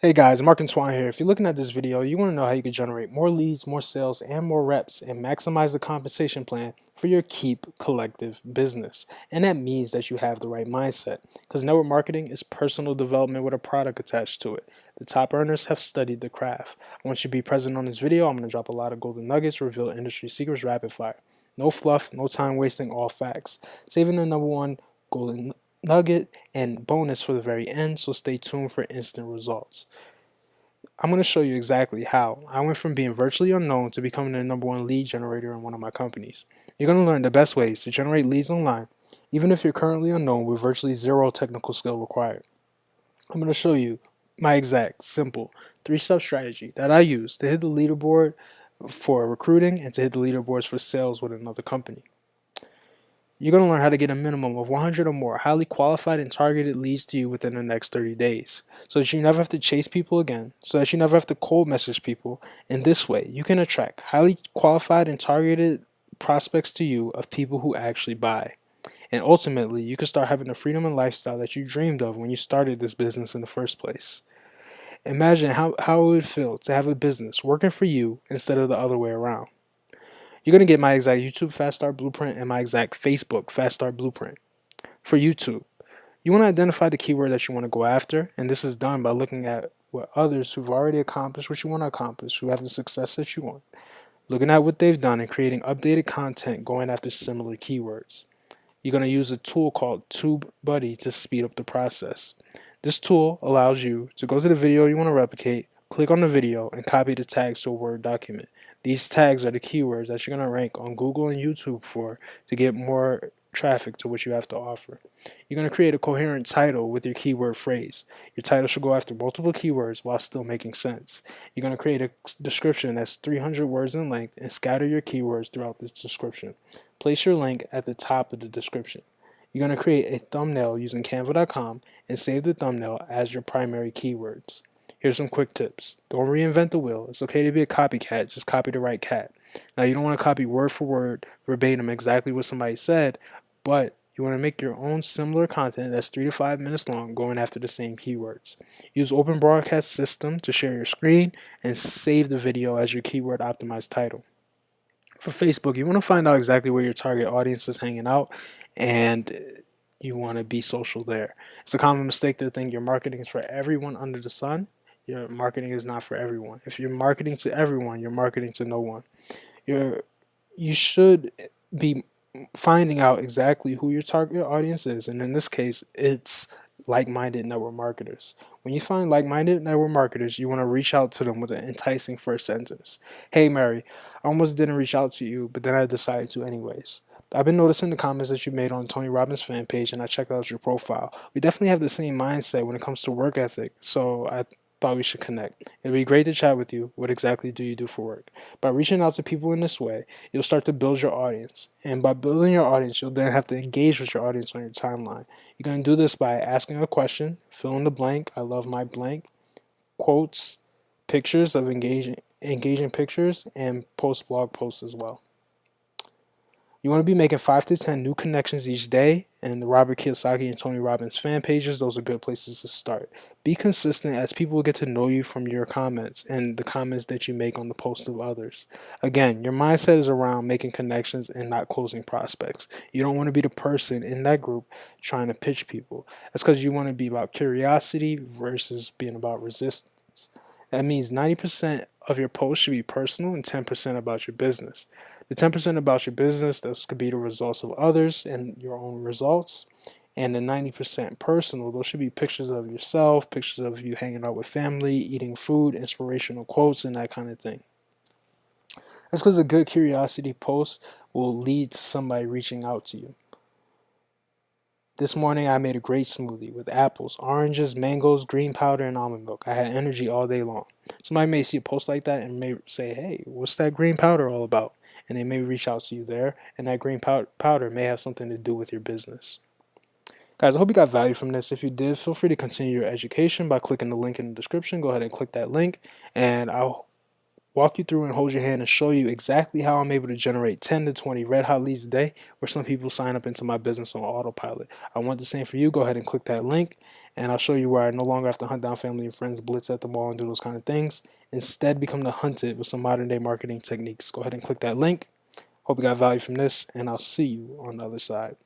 Hey guys, Mark and Swan here. If you're looking at this video, you want to know how you can generate more leads, more sales, and more reps and maximize the compensation plan for your Keep collective business. And that means that you have the right mindset because network marketing is personal development with a product attached to it. The top earners have studied the craft. I want you to be present on this video. I'm going to drop a lot of golden nuggets, reveal industry secrets rapid fire. No fluff, no time wasting, all facts. Saving the number one golden nugget and bonus for the very end, so stay tuned for instant results. I'm going to show you exactly how I went from being virtually unknown to becoming the number one lead generator in one of my companies. You're going to learn the best ways to generate leads online, even if you're currently unknown with virtually zero technical skill required. I'm going to show you my exact, simple 3-step strategy that I use to hit the leaderboard for recruiting and to hit the leaderboards for sales with another company. You're going to learn how to get a minimum of 100 or more highly qualified and targeted leads to you within the next 30 days so that you never have to chase people again, so that you never have to cold message people. In this way, you can attract highly qualified and targeted prospects to you of people who actually buy. And ultimately, you can start having the freedom and lifestyle that you dreamed of when you started this business in the first place. Imagine how it would feel to have a business working for you instead of the other way around. You're going to get my exact YouTube Fast Start Blueprint and my exact Facebook Fast Start Blueprint. For YouTube, you want to identify the keyword that you want to go after, and this is done by looking at what others who've already accomplished what you want to accomplish, who have the success that you want, looking at what they've done and creating updated content going after similar keywords. You're going to use a tool called TubeBuddy to speed up the process. This tool allows you to go to the video you want to replicate, click on the video, and copy the tags to a Word document. These tags are the keywords that you're going to rank on Google and YouTube for to get more traffic to what you have to offer. You're going to create a coherent title with your keyword phrase. Your title should go after multiple keywords while still making sense. You're going to create a description that's 300 words in length and scatter your keywords throughout this description. Place your link at the top of the description. You're going to create a thumbnail using canva.com and save the thumbnail as your primary keywords. Here's some quick tips. Don't reinvent the wheel. It's okay to be a copycat. Just copy the right cat. Now, you don't want to copy word for word, verbatim, exactly what somebody said, but you want to make your own similar content that's 3 to 5 minutes long going after the same keywords. Use Open Broadcast System to share your screen and save the video as your keyword optimized title. For Facebook, you want to find out exactly where your target audience is hanging out, and you want to be social there. It's a common mistake to think your marketing is for everyone under the sun. Your marketing is not for everyone. If you're marketing to everyone, you're marketing to no one. You should be finding out exactly who your target audience is, and in this case, it's like-minded network marketers. When you find like-minded network marketers, you want to reach out to them with an enticing first sentence. Hey Mary, I almost didn't reach out to you, but then I decided to anyways. I've been noticing the comments that you made on Tony Robbins fan page, and I checked out your profile. We definitely have the same mindset when it comes to work ethic, so I thought we should connect. It'd be great to chat with you. What exactly do you do for work? By reaching out to people in this way, you'll start to build your audience. And by building your audience, you'll then have to engage with your audience on your timeline. You're going to do this by asking a question, fill in the blank, I love my blank, quotes, pictures of engaging pictures, and post blog posts as well. You want to be making 5 to 10 new connections each day, and the Robert Kiyosaki and Tony Robbins fan pages, those are good places to start. Be consistent as people get to know you from your comments and the comments that you make on the posts of others. Again, your mindset is around making connections and not closing prospects. You don't want to be the person in that group trying to pitch people. That's because you want to be about curiosity versus being about resistance. That means 90% of your posts should be personal and 10% about your business. The 10% about your business, those could be the results of others and your own results. And the 90% personal, those should be pictures of yourself, pictures of you hanging out with family, eating food, inspirational quotes, and that kind of thing. That's because a good curiosity post will lead to somebody reaching out to you. This morning I made a great smoothie with apples, oranges, mangoes, green powder, and almond milk. I had energy all day long. Somebody may see a post like that and may say, hey, what's that green powder all about? And they may reach out to you there, and that green powder may have something to do with your business. Guys, I hope you got value from this. If you did, feel free to continue your education by clicking the link in the description. Go ahead and click that link, and I'll walk you through and hold your hand and show you exactly how I'm able to generate 10 to 20 red hot leads a day, where some people sign up into my business on autopilot. I want the same for you. Go ahead and click that link, And I'll show you where I no longer have to hunt down family and friends, blitz at the mall, and do those kind of things. Instead, become the hunted with some modern day marketing techniques. Go ahead and click that link. Hope you got value from this, and I'll see you on the other side.